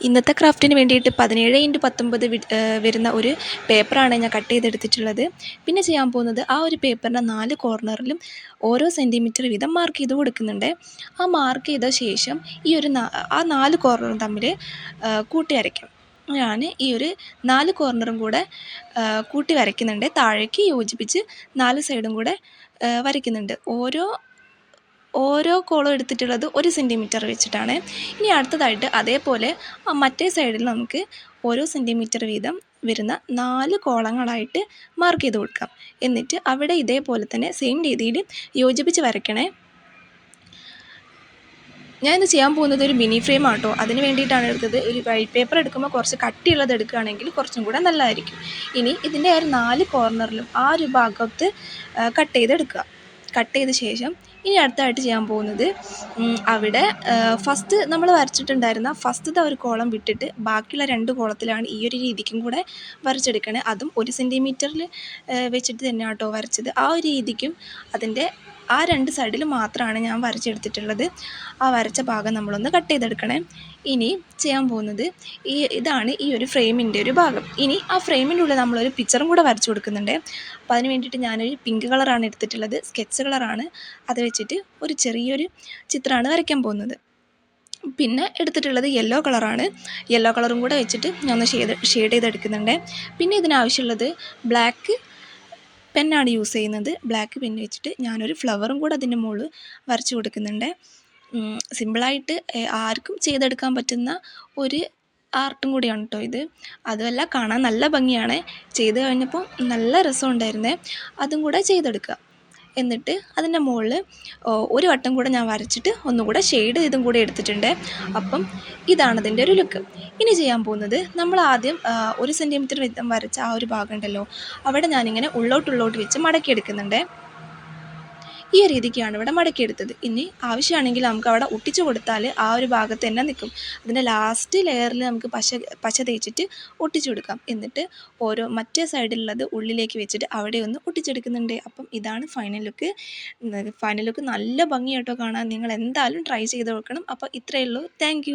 ഇന്നത്തെ ക്രാഫ്റ്റിന് വേണ്ടിയിട്ട് 17x19 വരുന്ന ഒരു പേപ്പറാണ് ഞാൻ കട്ട് ചെയ്തെടുത്തിട്ടുള്ളത്. പിന്നെ ചെയ്യാൻ പോകുന്നത് ആ ഒരു പേപ്പറിൻ്റെ 4 കോർണറിലും ഓരോ സെൻറ്റിമീറ്റർ വീതം മാർക്ക് ചെയ്ത് കൊടുക്കുന്നുണ്ട്. ആ മാർക്ക് ചെയ്ത ശേഷം ഈ ഒരു ആ 4 കോർണറും തമ്മിൽ കൂട്ടി വരയ്ക്കും. ഞാൻ ഈ ഒരു 4 കോർണറും കൂടെ കൂട്ടി വരയ്ക്കുന്നുണ്ട്. താഴേക്ക് യോജിപ്പിച്ച് 4 സൈഡും കൂടെ വരയ്ക്കുന്നുണ്ട്. ഓരോ കോളം എടുത്തിട്ടുള്ളത് 1 സെൻറ്റിമീറ്റർ വെച്ചിട്ടാണ്. ഇനി അടുത്തതായിട്ട് അതേപോലെ മറ്റേ സൈഡിൽ നമുക്ക് ഓരോ സെൻറ്റിമീറ്റർ വീതം വരുന്ന 4 കോളങ്ങളായിട്ട് മാർക്ക് ചെയ്ത് കൊടുക്കാം. എന്നിട്ട് അവിടെ ഇതേപോലെ തന്നെ സെയിം രീതിയിൽ യോജിപ്പിച്ച് വരയ്ക്കണേ. ഞാനിത് ചെയ്യാൻ പോകുന്നത് ഒരു മിനി ഫ്രെയിം ആട്ടോ. അതിന് വേണ്ടിയിട്ടാണ് എടുത്തത്. ഒരു വൈറ്റ് പേപ്പർ എടുക്കുമ്പോൾ കുറച്ച് കട്ടിയുള്ളത് എടുക്കുകയാണെങ്കിൽ കുറച്ചും കൂടെ നല്ലതായിരിക്കും. ഇനി ഇതിൻ്റെ ആ ഒരു 4 കോർണറിലും ആ ഒരു ഭാഗത്ത് കട്ട് ചെയ്ത ശേഷം ഇനി അടുത്തായിട്ട് ചെയ്യാൻ പോകുന്നത് അവിടെ ഫസ്റ്റ് നമ്മൾ വരച്ചിട്ടുണ്ടായിരുന്ന ഫസ്റ്റത്തെ ഒരു കോളം വിട്ടിട്ട് ബാക്കിയുള്ള 2 കോളത്തിലാണ് ഈ ഒരു രീതിക്കും കൂടെ വരച്ചെടുക്കണേ. അതും 1 സെൻറ്റിമീറ്ററിൽ വെച്ചിട്ട് തന്നെ ആട്ടോ വരച്ചത്. ആ ഒരു രീതിക്കും അതിൻ്റെ ആ 2 സൈഡിൽ മാത്രമാണ് ഞാൻ വരച്ചെടുത്തിട്ടുള്ളത്. ആ വരച്ച ഭാഗം നമ്മളൊന്ന് കട്ട് ചെയ്തെടുക്കണേ. ഇനി ചെയ്യാൻ പോകുന്നത് ഇതാണ് ഈ ഒരു ഫ്രെയിമിൻ്റെ ഒരു ഭാഗം. ഇനി ആ ഫ്രെയിമിൻ്റെ ഉള്ളിൽ നമ്മളൊരു പിക്ചറും കൂടെ വരച്ചു കൊടുക്കുന്നുണ്ട്. അപ്പോൾ അതിന് വേണ്ടിയിട്ട് ഞാനൊരു പിങ്ക് കളറാണ് എടുത്തിട്ടുള്ളത്. സ്കെച്ച് കളറാണ്. അത് വെച്ചിട്ട് ഒരു ചെറിയൊരു ചിത്രമാണ് വരയ്ക്കാൻ പോകുന്നത്. പിന്നെ എടുത്തിട്ടുള്ളത് യെല്ലോ കളറാണ്. യെല്ലോ കളറും കൂടെ വെച്ചിട്ട് ഞാൻ ഒന്ന് ഷെയ്ഡ് ചെയ്തെടുക്കുന്നുണ്ട്. പിന്നെ ഇതിനാവശ്യമുള്ളത് ബ്ലാക്ക് പെന്നാണ് യൂസ് ചെയ്യുന്നത്. ബ്ലാക്ക് പെൻ വെച്ചിട്ട് ഞാനൊരു ഫ്ലവറും കൂടെ അതിൻ്റെ മുകളിൽ വരച്ചു കൊടുക്കുന്നുണ്ട്. സിമ്പിളായിട്ട് ആർക്കും ചെയ്തെടുക്കാൻ പറ്റുന്ന ഒരു ആർട്ടും കൂടിയാണ് കേട്ടോ ഇത്. അതുമല്ല കാണാൻ നല്ല ഭംഗിയാണ്. ചെയ്ത് കഴിഞ്ഞപ്പോൾ നല്ല രസമുണ്ടായിരുന്നേ. അതും കൂടെ ചെയ്തെടുക്കുക. എന്നിട്ട് അതിൻ്റെ മുകളിൽ ഒരു വട്ടം കൂടെ ഞാൻ വരച്ചിട്ട് ഒന്നുകൂടെ ഷെയ്ഡ് ചെയ്തും കൂടെ എടുത്തിട്ടുണ്ട്. അപ്പം ഇതാണ് അതിൻ്റെ ഒരു ലുക്ക്. ഇനി ചെയ്യാൻ പോകുന്നത് നമ്മൾ ആദ്യം 1 സെൻറ്റിമീറ്റർ വീതം വരച്ച ആ ഒരു ഭാഗം ഉണ്ടല്ലോ, അവിടെ ഞാനിങ്ങനെ ഉള്ളോട്ട് വെച്ച് മടക്കിയെടുക്കുന്നുണ്ട്. ഈ രീതിക്കാണ് ഇവിടെ മടക്കിയെടുത്തത്. ഇനി ആവശ്യമാണെങ്കിൽ നമുക്ക് അവിടെ ഒട്ടിച്ചു കൊടുത്താൽ ആ ഒരു ഭാഗത്ത് തന്നെ നിൽക്കും. അതിൻ്റെ ലാസ്റ്റ് ലെയറിൽ നമുക്ക് പശ തേച്ചിട്ട് ഒട്ടിച്ചു കൊടുക്കാം. എന്നിട്ട് മറ്റേ സൈഡിലുള്ളത് ഉള്ളിലേക്ക് വെച്ചിട്ട് അവിടെ ഒന്ന് ഒട്ടിച്ചെടുക്കുന്നുണ്ട്. അപ്പം ഇതാണ് ഫൈനൽ ലുക്ക്. നല്ല ഭംഗിയായിട്ടോ കാണാൻ. നിങ്ങൾ എന്തായാലും ട്രൈ ചെയ്ത് നോക്കണം. അപ്പോൾ ഇത്രയേ ഉള്ളൂ. Thank you.